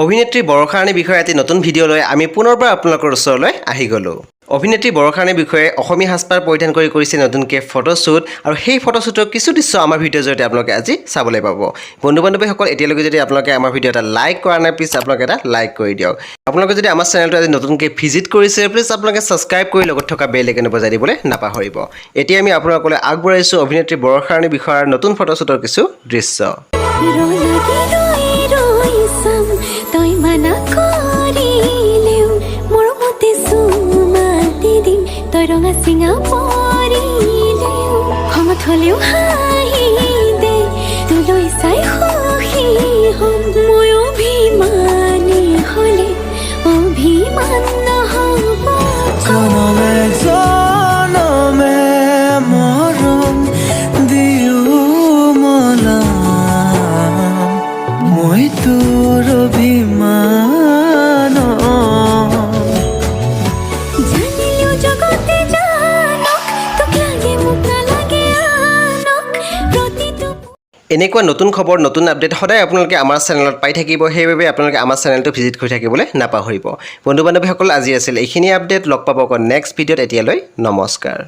অভিনেত্ৰী বৰষাৰাণী বিষয়ে এটি নতুন ভিডিঅ' লৈ আমি পুনৰবাৰ আপোনালোকৰ ওচৰলৈ আহি গ'লোঁ। অভিনেত্ৰী বৰষাৰাণীৰ বিষয়ে অসমীয়া সাজপাৰ পৰিধান কৰি কৰিছে নতুনকৈ ফটোশ্বুট আৰু সেই ফটোশ্বুটৰ কিছু দৃশ্য আমাৰ ভিডিঅ'ৰ জৰিয়তে আপোনালোকে আজি চাবলৈ পাব। বন্ধু বান্ধৱীসকল এতিয়ালৈকে যদি আপোনালোকে আমাৰ ভিডিঅ' এটা লাইক কৰা নাই প্লিজ আপোনালোকে এটা লাইক কৰি দিয়ক। আপোনালোকে যদি আমাৰ চেনেলটো আজি নতুনকৈ ভিজিট কৰিছে প্লিজ আপোনালোকে ছাবস্ক্ৰাইব কৰি লগত থকা বেল আইকন বজাই দিবলৈ নাপাহৰিব। এতিয়া আমি আপোনালোকলৈ আগবঢ়াইছোঁ অভিনেত্ৰী বৰষাৰাণী বিষয়ৰ নতুন ফটোশ্বুটৰ কিছু দৃশ্য। ৰঙা চিঙা পৰিলে সমত হ'লেও হাঁহি দে তোলৈ চাই সুখী হ'ম মই অভিমানী হ'লে অভিমান নহ'ব জনমে জনমে মৰম দিও মলা মই তোৰ অভিমান এনেকুৱা নতুন খবৰ নতুন আপডেট সদায় আপোনালোকে আমাৰ চেনেলত পাই থাকিব। সেইবাবে আপোনালোকে আমাৰ চেনেলটো ভিজিট কৰি থাকিবলৈ নাপাহৰিব। বন্ধু বান্ধৱীসকল আজি আছিল এইখিনি আপডেট। লগ পাব আকৌ নেক্সট ভিডিঅ'ত। এতিয়ালৈ নমস্কাৰ।